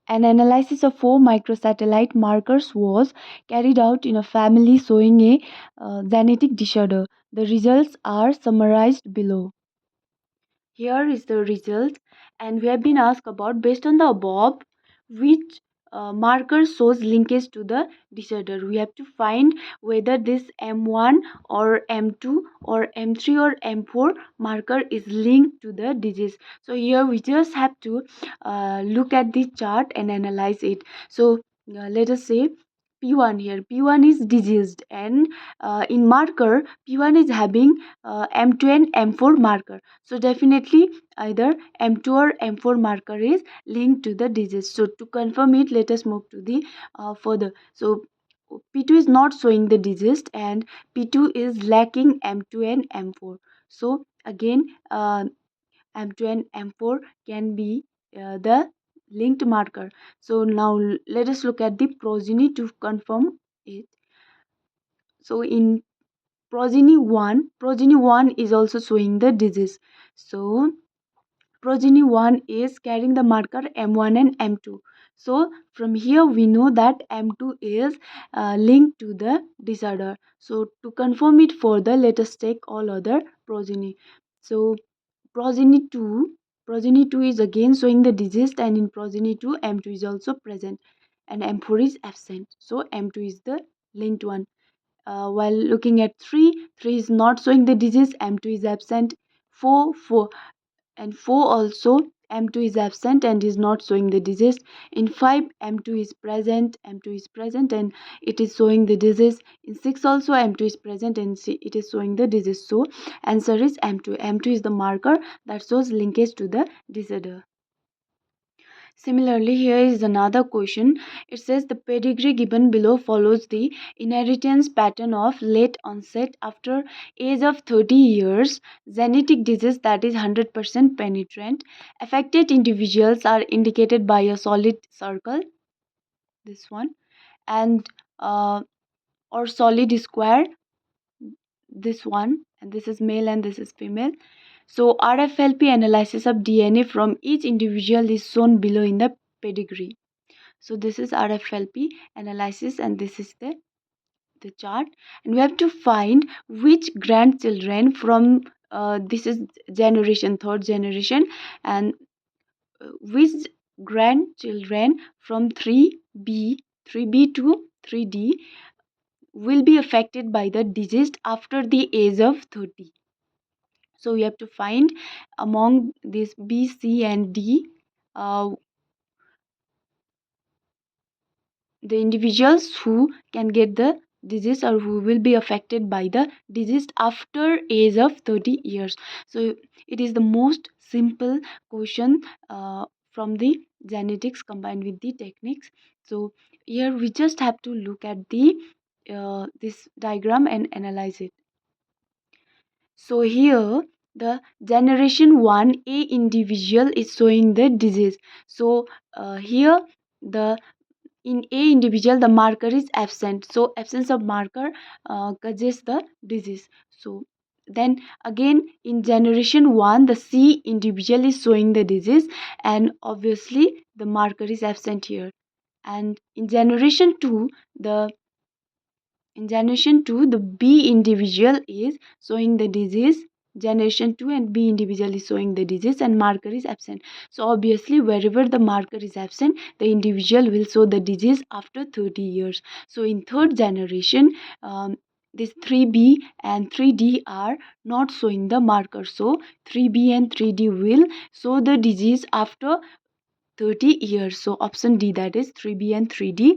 An analysis of 4 microsatellite markers was carried out in a family showing a genetic disorder. The results are summarized below. Here is the result, and we have been asked about, based on the above, which marker shows linkage to the disorder. We have to find whether this M1 or M2 or M3 or M4 marker is linked to the disease. So here we just have to look at the chart and analyze it. So let us say P1 here. P1 is diseased, and in marker P1 is having M2 and M4 marker. So definitely either M2 or M4 marker is linked to the disease. So to confirm it, let us move to the further. So P2 is not showing the disease, and P2 is lacking M2 and M4. So again, M2 and M4 can be the linked marker. So now let us look at the progeny to confirm it. So in progeny 1 is also showing the disease. So progeny 1 is carrying the marker M1 and M2. So from here we know that M2 is linked to the disorder. So to confirm it further, let us take all other progeny. So progeny 2 progeny 2 is again showing the disease, and in progeny 2 M2 is also present and M4 is absent. So M2 is the linked one. While looking at 3 is not showing the disease, M2 is absent. 4 and 4 also, M2 is absent and is not showing the disease. In 5, M2 is present, and it is showing the disease. In 6 also, M2 is present and it is showing the disease. So answer is M2. M2 is the marker that shows linkage to the disorder. Similarly, here is another question. It says the pedigree given below follows the inheritance pattern of late onset after age of 30 years, genetic disease that is 100% penetrant. Affected individuals are indicated by a solid circle, this one, and or solid square, this one, and this is male and this is female. So RFLP analysis of DNA from each individual is shown below in the pedigree. So this is RFLP analysis, and this is the chart, and we have to find which grandchildren from this is generation, third generation, and which grandchildren from 3B to 3D will be affected by the disease after the age of 30. So we have to find among this B, C, and D uh, the individuals who can get the disease or who will be affected by the disease after age of 30 years. So it is the most simple question from the genetics combined with the techniques. So here we just have to look at the this diagram and analyze it. So here the generation 1A individual is showing the disease. So here the in A individual the marker is absent, so absence of marker causes the disease. So then again in generation 1 the C individual is showing the disease, and obviously the marker is absent here. And in generation 2 the the B individual is showing the disease. Generation 2 and B individual is showing the disease and marker is absent. So obviously wherever the marker is absent, the individual will show the disease after 30 years. So in third generation, this 3B and 3D are not showing the marker. So 3B and 3D will show the disease after 30 years. So option D, that is 3B and 3D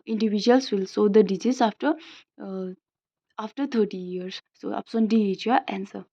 individuals will show the disease after 30 years. So option D is your answer.